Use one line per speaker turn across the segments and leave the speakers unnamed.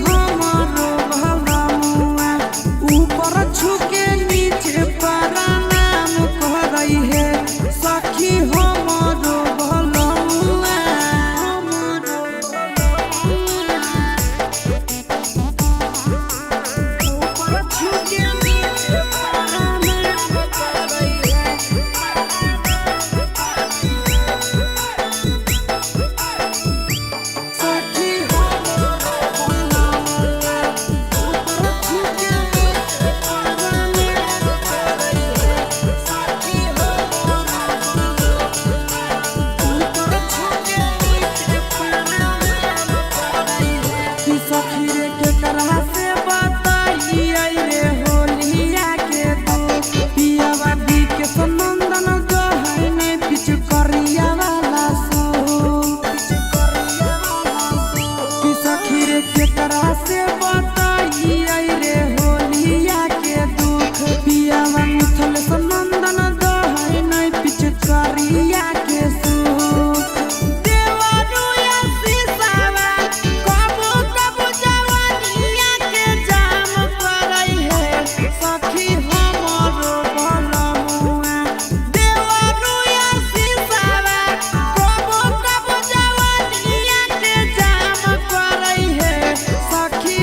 हमरो भला मुआ ऊपर छुके नीचे प्रणाम करई है सखी हमरो भला मुआ हमरो ऊपर छुके नीचे प्रणाम करई है सखी हमरो भला मुआ ऊपर छुके नीचे प्रणाम करई है सखी हमरो ऊपर छुके नीचे प्रणाम करई है कि सखी रे केकरा से बताइए रे होलिया के दुख पियावा दी के संनंदन जो है ने पिछु करिया वाला सो पिछु करिया वाला सो कि सखी रे केकरा से बताइए रे होलिया के दुख पियावा मिथल संनंदन जो है ने पिछु करिया के सो देवानु या सीसावा कबो कबो जवानिया के जाम करई है सखी हमरो भला मुआ देवानु या सीसावा कबो कबो जवानिया के जाम करई है सखी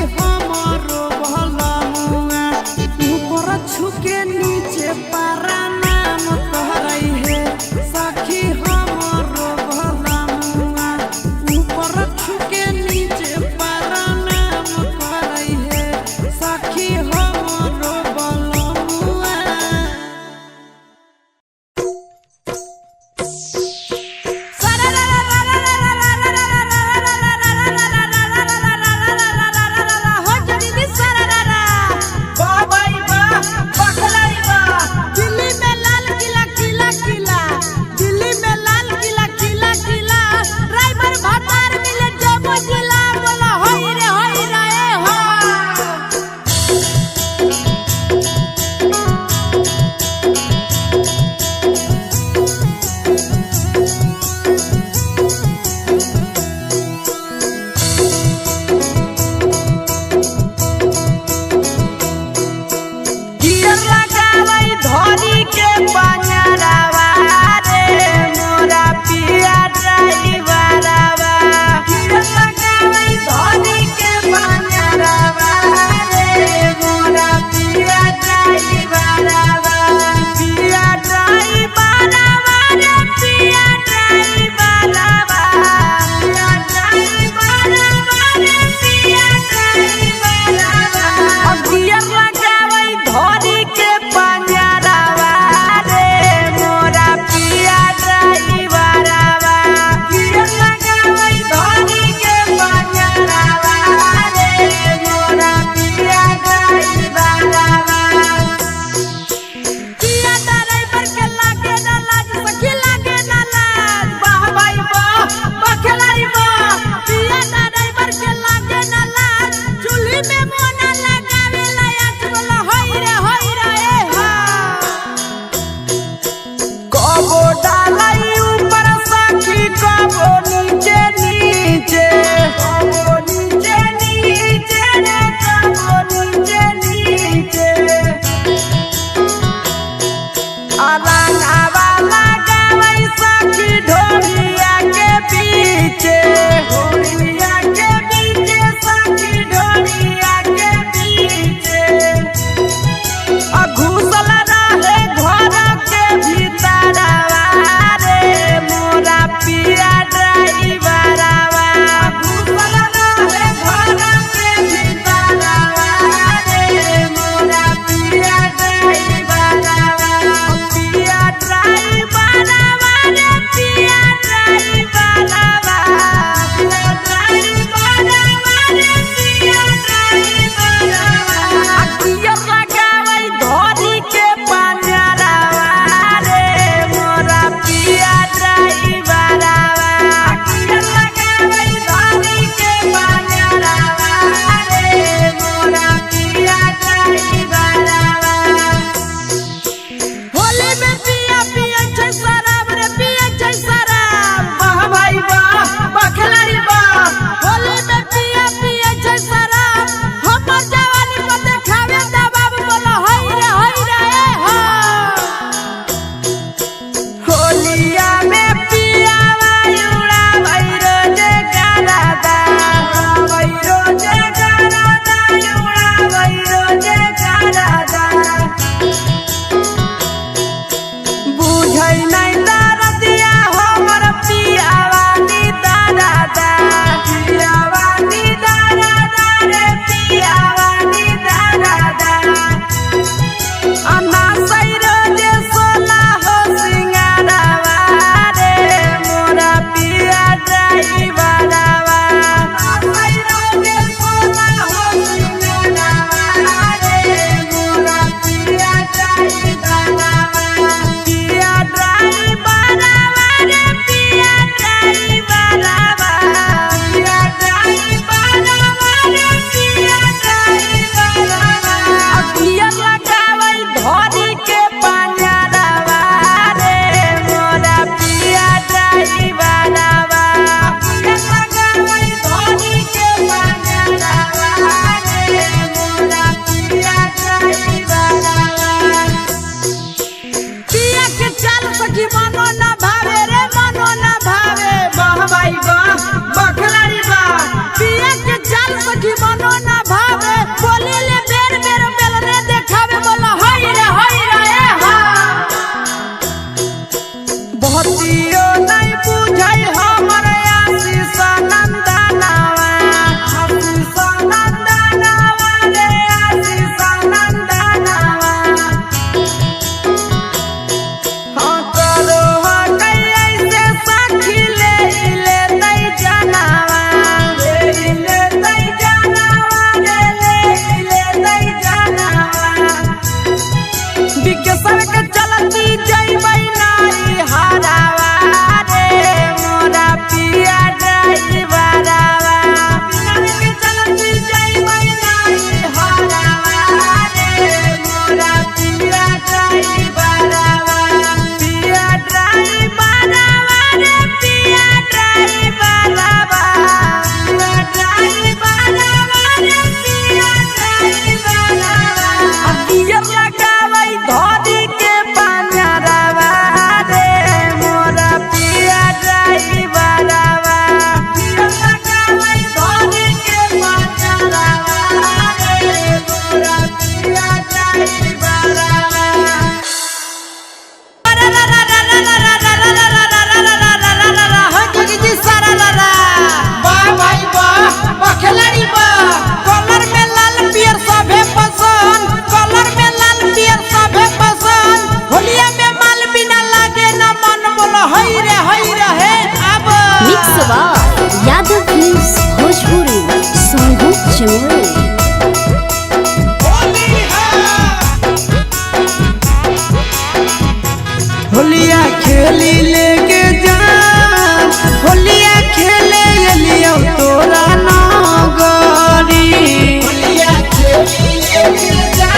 होलिया खेली लेके जा होलिया खेले लियो तोरा नगरी होलिया खेली लेके जा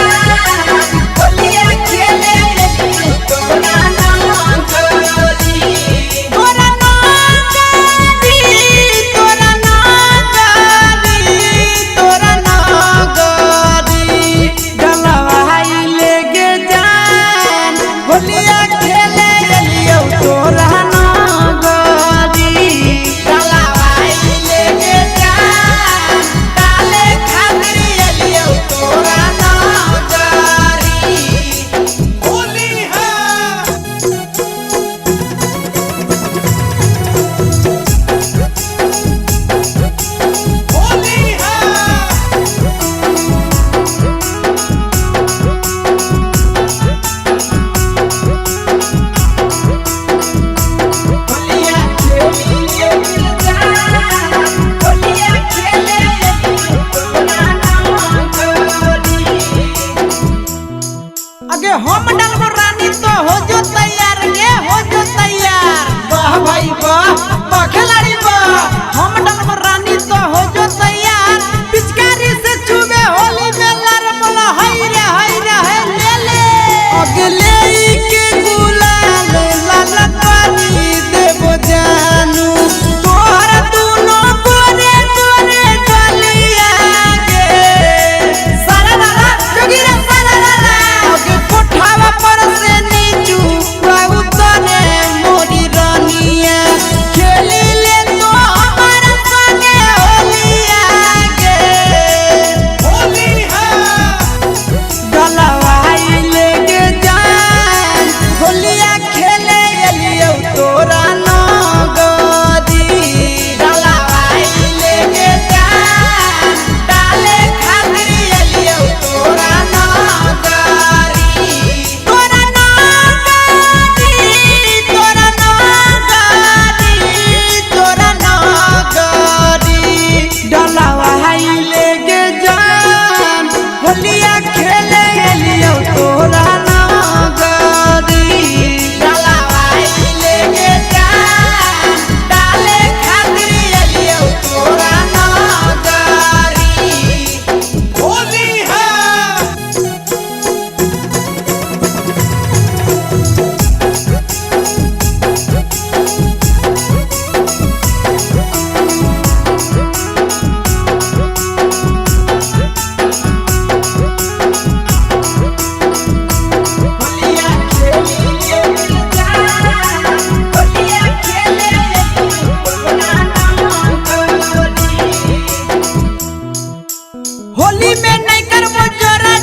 होलिया खेले लियो तोरा नगरी तोरा नगरी तोरा नगरी तोरा नगरी गलवाई लेके जा होलिया खेले लियो तोरा नगरी गलवाई लेके जा डाले खातिर लियो तोरा नगरी होली है होली है होलिया खेली लेके जा होलिया खेले लियो तोरा नगरी आगे हम डालबो रानी तो हो जो तैयार गे हो जो तैयार वाह भाई वाह खिलाड़ी वाह हम डालबो रानी तो हो जो तैयार पिचकारी से छुबे होली में लर बोला हई रे है ले ले अगले के गुलाल लाल पानी देबो जानू तोहरा दुनो गोरे गोरे गलिया गे सारा लाला जोगिरा सारा लाला अगे कोठावा पर से नीचू में नहीं करबो जोरा